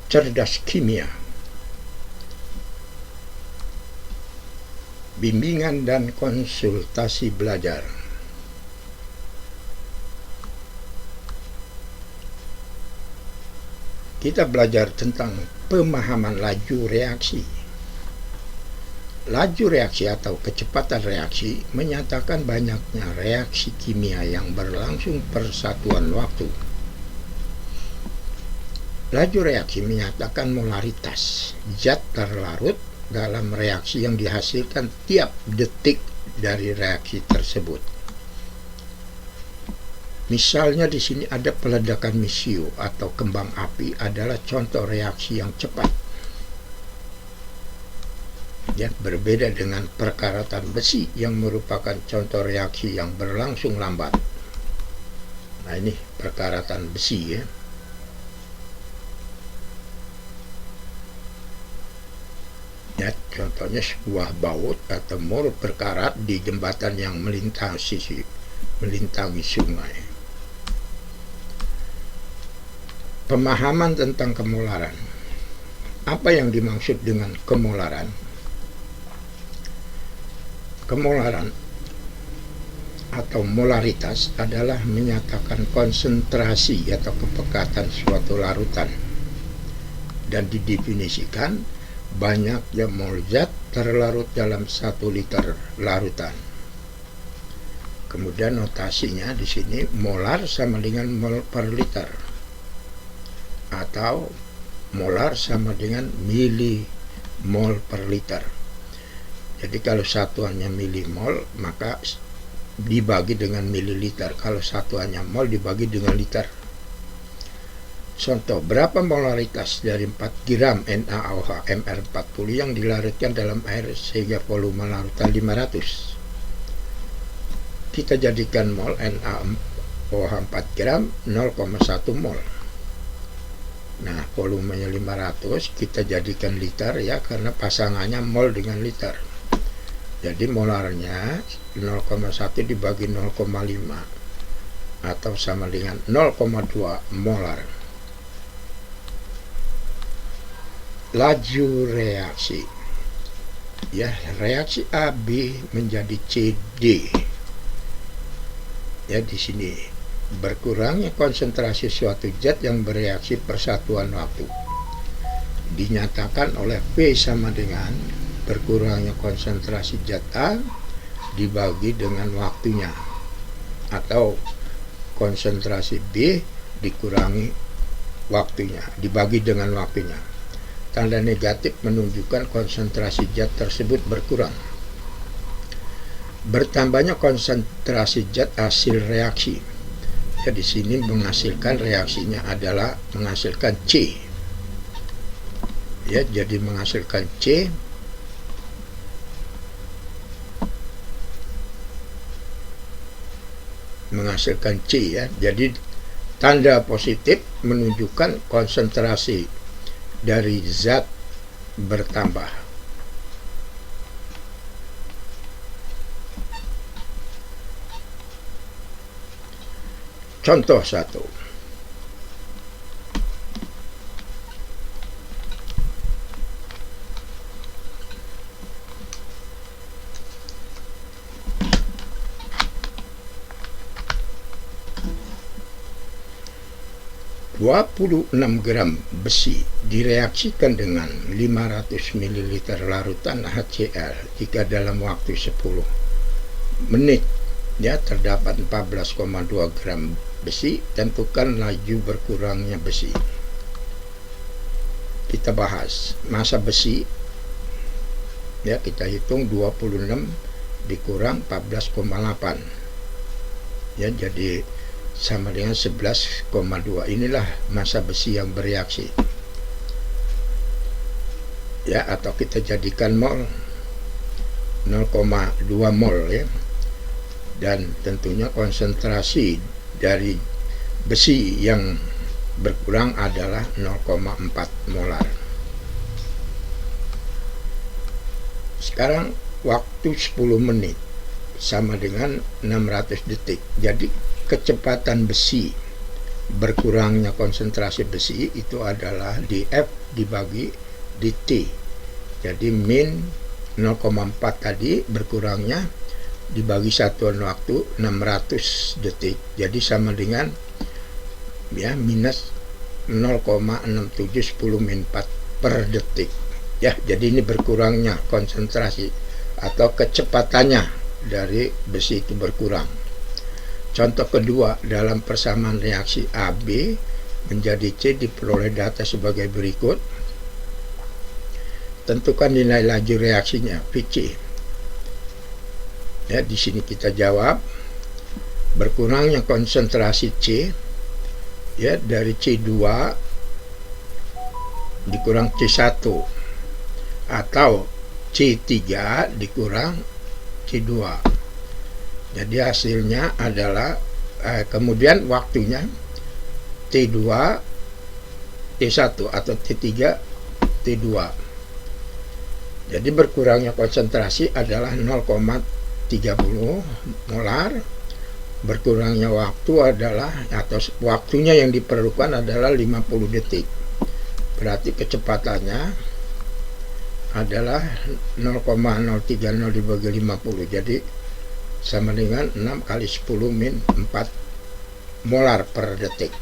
Cerdas Kimia. Bimbingan dan konsultasi belajar. Kita belajar tentang pemahaman laju reaksi. Laju reaksi atau kecepatan reaksi menyatakan banyaknya reaksi kimia yang berlangsung per satuan waktu. Laju reaksi menyatakan molaritas zat terlarut dalam reaksi yang dihasilkan tiap detik dari reaksi tersebut. Misalnya di sini ada peledakan misio atau kembang api adalah contoh reaksi yang cepat. Ya, berbeda dengan perkaratan besi yang merupakan contoh reaksi yang berlangsung lambat. Nah, ini perkaratan besi ya. Ya, contohnya sebuah baut atau mol berkarat di jembatan yang melintangi sungai. Pemahaman tentang kemolaran. Apa yang dimaksud dengan kemolaran? Kemolaran atau molaritas adalah menyatakan konsentrasi atau kepekatan suatu larutan dan didefinisikan banyaknya mol zat terlarut dalam 1 liter larutan. Kemudian notasinya di sini molar sama dengan mol per liter atau molar sama dengan milimol per liter. Jadi kalau satuannya milimol maka dibagi dengan mililiter. Kalau satuannya mol dibagi dengan liter. Contoh, berapa molaritas dari 4 gram NaOH MR40 yang dilarutkan dalam air sehingga volume larutan 500? Kita jadikan mol NaOH 4 gram 0,1 mol. Nah, volumenya 500 kita jadikan liter ya, karena pasangannya mol dengan liter. Jadi molarnya 0,1 dibagi 0,5 atau sama dengan 0,2 molar. Laju reaksi. Ya, reaksi AB menjadi CD. Ya, di sini berkurangnya konsentrasi suatu zat yang bereaksi persatuan waktu dinyatakan oleh P sama dengan berkurangnya konsentrasi zat A dibagi dengan waktunya, atau konsentrasi B dikurangi waktunya dibagi dengan waktunya. Tanda negatif menunjukkan konsentrasi zat tersebut berkurang. Bertambahnya konsentrasi zat hasil reaksi. Ya, di sini menghasilkan reaksinya adalah menghasilkan C. Ya, jadi menghasilkan C. Menghasilkan C ya. Jadi tanda positif menunjukkan konsentrasi dari zat bertambah. Contoh 1. ...26 gram besi direaksikan dengan 500 ml larutan HCl jika dalam waktu 10 menit. Ya, terdapat 14,2 gram besi. Tentukan laju berkurangnya besi. Kita bahas massa besi. Ya, kita hitung 26 dikurang 14,8. Ya, jadi sama dengan 11,2. Inilah massa besi yang bereaksi. Ya, atau kita jadikan mol 0,2 mol ya. Dan tentunya konsentrasi dari besi yang berkurang adalah 0,4 molar. Sekarang waktu 10 menit sama dengan 600 detik. Jadi kecepatan besi berkurangnya konsentrasi besi itu adalah di F dibagi di T. Jadi min 0,4 tadi berkurangnya dibagi satuan waktu 600 detik. Jadi sama dengan ya minus 0,6710 min 4 per detik. Ya, jadi ini berkurangnya konsentrasi atau kecepatannya dari besi itu berkurang. Contoh kedua, dalam persamaan reaksi AB menjadi C diperoleh data sebagai berikut. Tentukan nilai laju reaksinya, Vc. Ya, di sini kita jawab berkurangnya konsentrasi C ya dari C2 dikurang C1 atau C3 dikurang C2. Jadi hasilnya adalah kemudian waktunya T2 T1 atau T3 T2. Jadi berkurangnya konsentrasi adalah 0,30 molar. Berkurangnya waktu adalah atau waktunya yang diperlukan adalah 50 detik. Berarti kecepatannya adalah 0,030 dibagi 50. Jadi sama dengan 6 kali 10 min 4 molar per detik.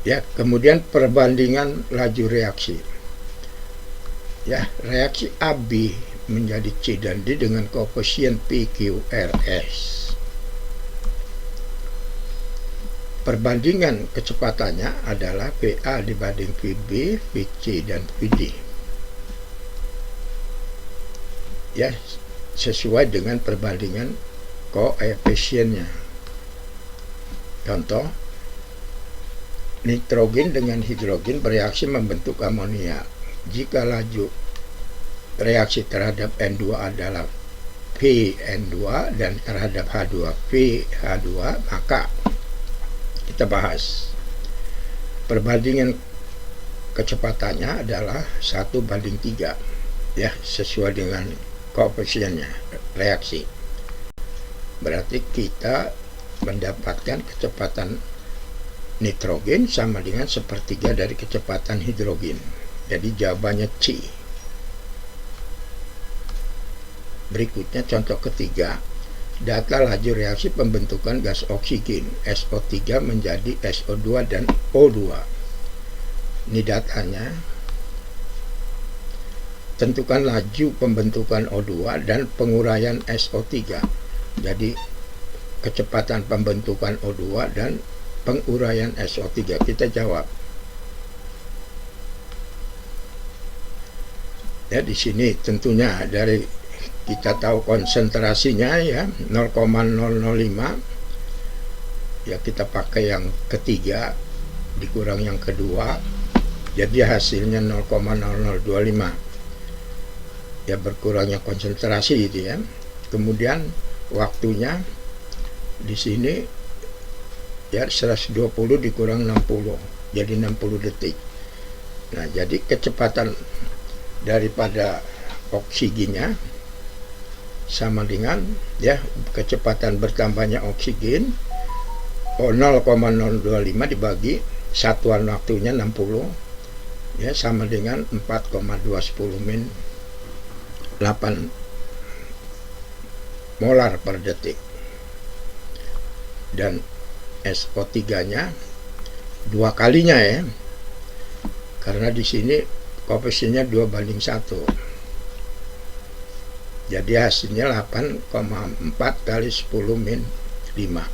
Ya, kemudian perbandingan laju reaksi. Ya, reaksi AB menjadi C dan D dengan koefisien PQRS. Perbandingan kecepatannya adalah VA dibanding VB, VC dan VD. Ya, sesuai dengan perbandingan koefisiennya. Contoh, nitrogen dengan hidrogen bereaksi membentuk amonia. Jika laju reaksi terhadap N2 adalah PN2 dan terhadap H2 PH2, maka kita bahas perbandingan kecepatannya adalah 1:3 ya, sesuai dengan koefisiennya reaksi. Berarti kita mendapatkan kecepatan nitrogen sama dengan 1/3 dari kecepatan hidrogen. Jadi jawabannya C. Berikutnya contoh ketiga, data laju reaksi pembentukan gas oksigen SO3 menjadi SO2 dan O2. Ini datanya. Tentukan laju pembentukan O2 dan penguraian SO3. Jadi kecepatan pembentukan O2 dan penguraian SO3. Kita jawab. Ya, di sini tentunya dari kita tahu konsentrasinya ya 0,005, ya kita pakai yang ketiga dikurang yang kedua, jadi hasilnya 0,0025. Ya, berkurangnya konsentrasi itu ya. Kemudian waktunya di sini ya 120 dikurang 60, jadi 60 detik. Nah, jadi kecepatan daripada oksigennya sama dengan ya kecepatan bertambahnya oksigen 0,025 dibagi satuan waktunya 60 ya sama dengan 4,210 min 8 molar per detik. Dan SO3 nya dua kalinya ya, karena di sini koefisiennya 2:1. Jadi hasilnya 8,4 kali 10 min 5.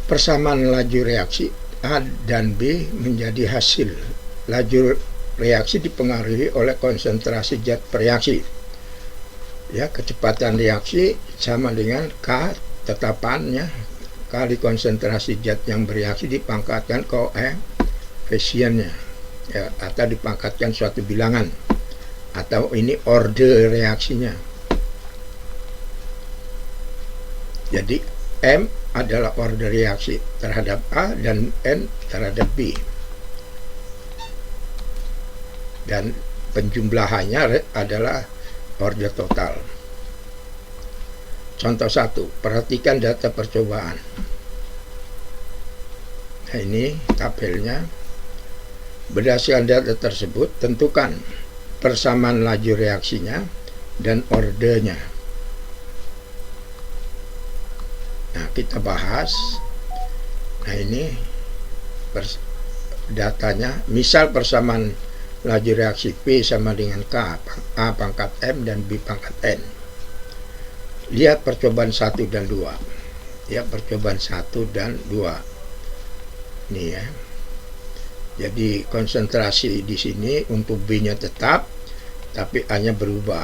Persamaan laju reaksi A dan B menjadi hasil. Laju reaksi dipengaruhi oleh konsentrasi zat reaksi. Ya, kecepatan reaksi sama dengan K tetapannya kali konsentrasi zat yang bereaksi dipangkatkan koefisiennya ya, atau dipangkatkan suatu bilangan, atau ini order reaksinya. Jadi M adalah order reaksi terhadap A dan N terhadap B, dan penjumlahannya adalah orde total. Contoh 1, perhatikan data percobaan. Nah, ini tabelnya. Berdasarkan data tersebut, tentukan persamaan laju reaksinya dan ordenya. Nah, kita bahas. Nah, ini datanya. Misal persamaan laju reaksi P sama dengan K, A pangkat M dan B pangkat N. Lihat percobaan 1 dan 2. Ya, percobaan 1 dan 2. Ini ya. Jadi konsentrasi di sini untuk B-nya tetap, tapi A-nya berubah.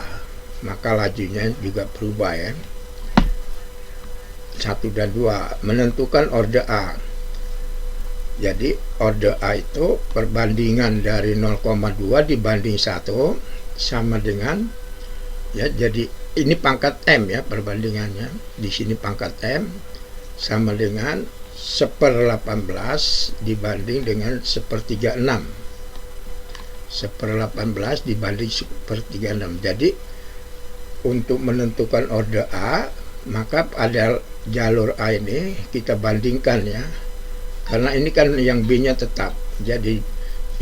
Maka lajunya juga berubah ya. 1 dan 2 menentukan orde A. Jadi orde A itu perbandingan dari 0,2 dibanding 1 sama dengan ya, jadi ini pangkat M ya perbandingannya. Di sini pangkat M sama dengan 1/18 dibanding dengan 1/36. 1/18 dibanding 1/36. Jadi untuk menentukan orde A, maka pada jalur A ini kita bandingkan ya. Karena ini kan yang B-nya tetap. Jadi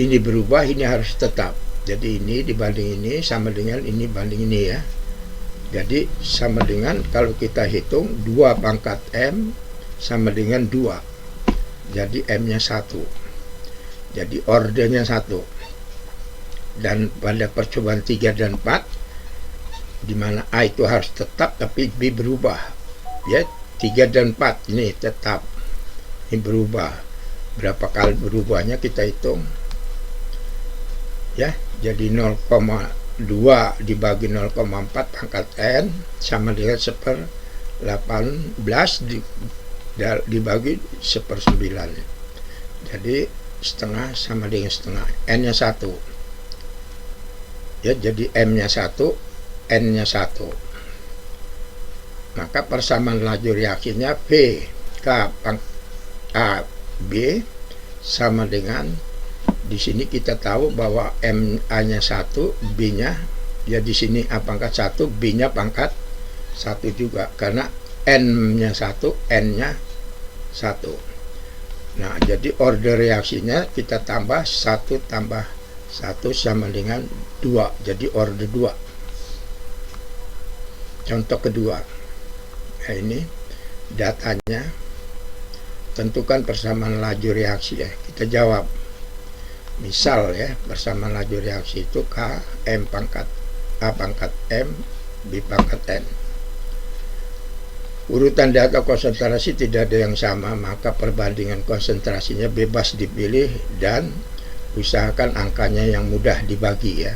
ini berubah, ini harus tetap. Jadi ini dibanding ini sama dengan ini banding ini ya. Jadi sama dengan kalau kita hitung 2 pangkat M sama dengan 2. Jadi M-nya 1. Jadi ordenya 1. Dan pada percobaan 3 dan 4 di mana A itu harus tetap tapi B berubah. Ya, 3 dan 4 ini tetap. Ini berubah. Berapa kali berubahnya kita hitung. Ya, jadi 0,2 dibagi 0,4 pangkat N sama dengan 1/18 dibagi 1/9. Jadi setengah sama dengan setengah. N-nya 1. Ya, jadi M-nya 1, N-nya 1. Maka persamaan laju reaksinya P K A B sama dengan di sini kita tahu bahwa A-nya 1, B-nya ya di sini A pangkat 1, B-nya pangkat 1 juga karena N-nya 1, N-nya 1. Nah, jadi orde reaksinya kita tambah 1 tambah 1 sama dengan 2. Jadi orde 2. Contoh kedua. Nah, ini datanya. Tentukan persamaan laju reaksi ya. Kita jawab. Misal ya, persamaan laju reaksi itu K, M pangkat A pangkat M, B pangkat N. Urutan data konsentrasi tidak ada yang sama, maka perbandingan konsentrasinya bebas dipilih dan usahakan angkanya yang mudah dibagi ya.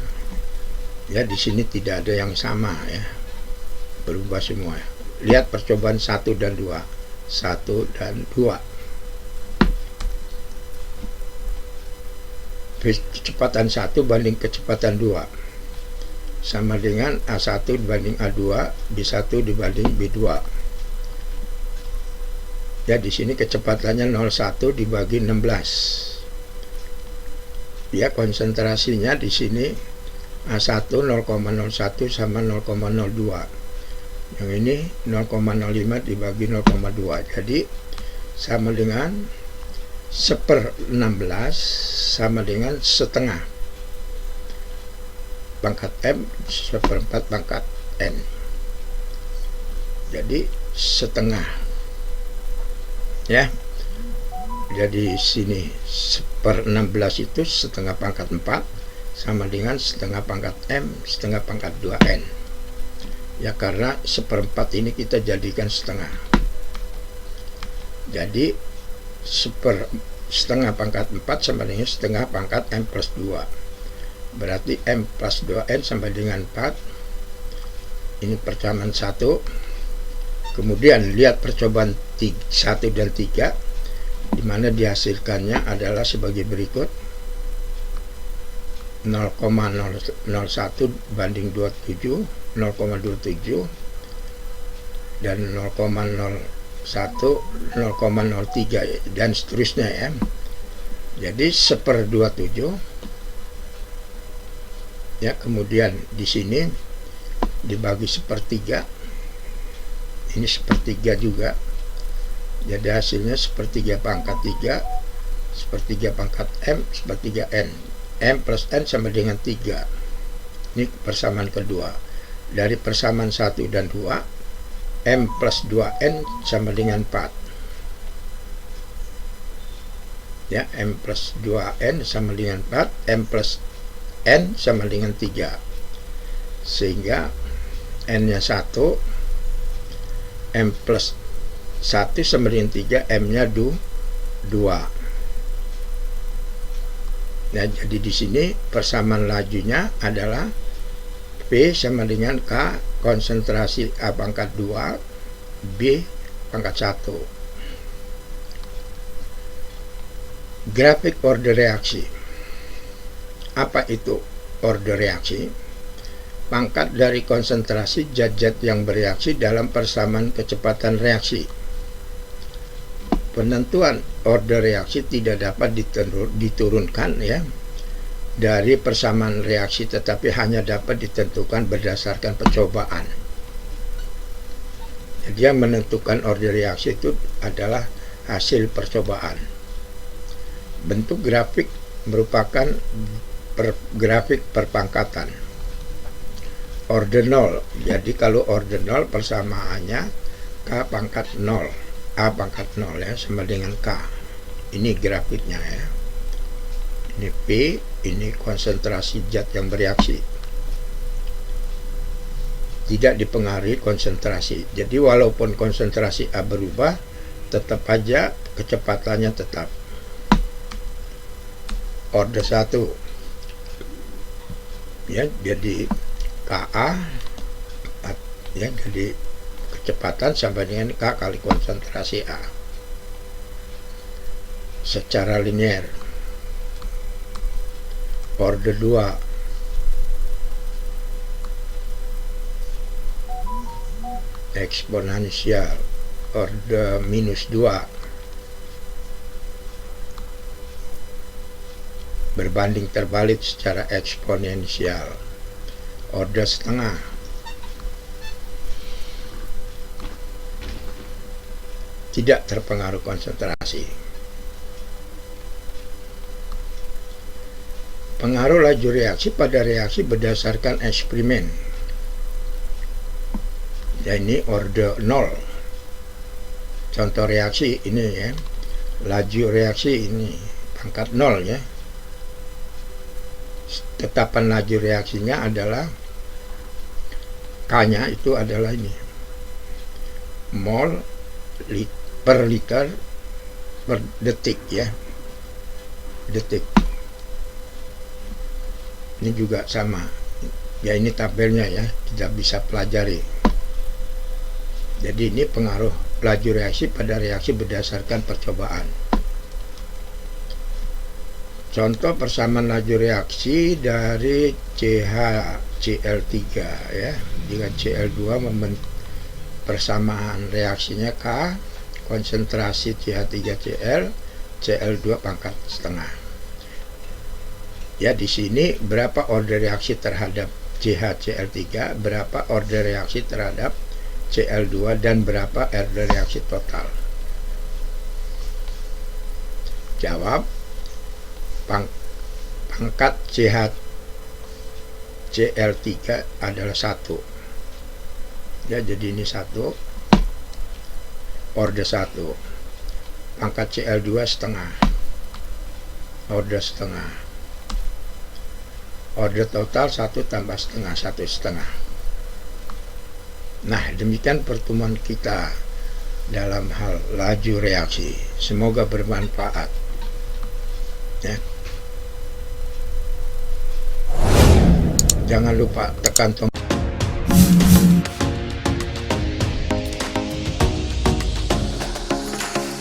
Ya, di sini tidak ada yang sama ya. Berubah semua. Lihat percobaan 1 dan 2. 1 dan 2. Kecepatan 1 banding kecepatan 2 sama dengan A1 dibanding A2, B1 dibanding B2. Ya, di sini kecepatannya 0,1 dibagi 16. Ya, konsentrasinya di sini A1 0,01 sama 0,02. Yang ini 0,05 dibagi 0,2. Jadi sama dengan 1/16 sama dengan setengah pangkat M 1/4 pangkat N. Jadi setengah ya. Jadi sini 1/16 itu setengah pangkat 4 sama dengan setengah pangkat M setengah pangkat 2N. Ya, karena 1/4 ini kita jadikan setengah. Jadi setengah pangkat 4 sama dengan setengah pangkat M plus 2. Berarti M plus 2N sama dengan 4. Ini persamaan 1. Kemudian lihat percobaan 1 dan 3 di mana dihasilkannya adalah sebagai berikut. 0,001 banding 27, 0,27 dan 0,01, 0,03 dan seterusnya ya. Jadi 1/27 ya. Kemudian di sini dibagi sepertiga, ini sepertiga juga, jadi hasilnya sepertiga pangkat 3, sepertiga pangkat M, sepertiga N. M plus N sama dengan 3. Ini persamaan kedua. Dari persamaan 1 dan 2, M plus 2N sama dengan 4. Ya, M plus 2N sama dengan 4, M plus N sama dengan 3. Sehingga N-nya 1, M plus 1 sama dengan 3, M-nya 2. Nah, jadi di sini persamaan lajunya adalah P sama dengan K konsentrasi A pangkat 2, B pangkat 1. Grafik order reaksi. Apa itu order reaksi? Pangkat dari konsentrasi zat-zat yang bereaksi dalam persamaan kecepatan reaksi. Penentuan order reaksi tidak dapat diturunkan ya dari persamaan reaksi, tetapi hanya dapat ditentukan berdasarkan percobaan. Jadi yang menentukan order reaksi itu adalah hasil percobaan. Bentuk grafik merupakan grafik perpangkatan. Order 0. Jadi kalau order 0 persamaannya K pangkat 0, A pangkat 0 ya, sama dengan K. Ini grafiknya ya. Ini P, ini konsentrasi zat yang bereaksi. Tidak dipengaruhi konsentrasi. Jadi walaupun konsentrasi A berubah, tetap aja kecepatannya tetap. Order 1. Ya, jadi KA ya, jadi kecepatan sama dengan K kali konsentrasi A secara linear. Order 2 eksponensial, order minus 2 berbanding terbalik secara eksponensial. Order setengah tidak terpengaruh konsentrasi. Pengaruh laju reaksi pada reaksi berdasarkan eksperimen. Ya, ini order 0. Contoh reaksi ini ya. Laju reaksi ini pangkat 0 ya. Tetapan laju reaksinya adalah K-nya itu adalah ini, mol per liter per detik ya, detik. Ini juga sama ya, ini tabelnya ya, kita bisa pelajari. Jadi ini pengaruh laju reaksi pada reaksi berdasarkan percobaan. Contoh persamaan laju reaksi dari CHCl3 ya, dengan Cl2 persamaan reaksinya K, konsentrasi CH3Cl, Cl2 pangkat setengah. Ya, di sini berapa order reaksi terhadap CHCl3, berapa order reaksi terhadap Cl2, dan berapa order reaksi total. Jawab, pangkat CHCl3 adalah 1 ya, jadi ini 1, order 1. Pangkat Cl2 setengah, order setengah. Order total 1 tambah setengah, 1,5. Nah, demikian pertemuan kita dalam hal laju reaksi. Semoga bermanfaat ya. Jangan lupa tekan tombol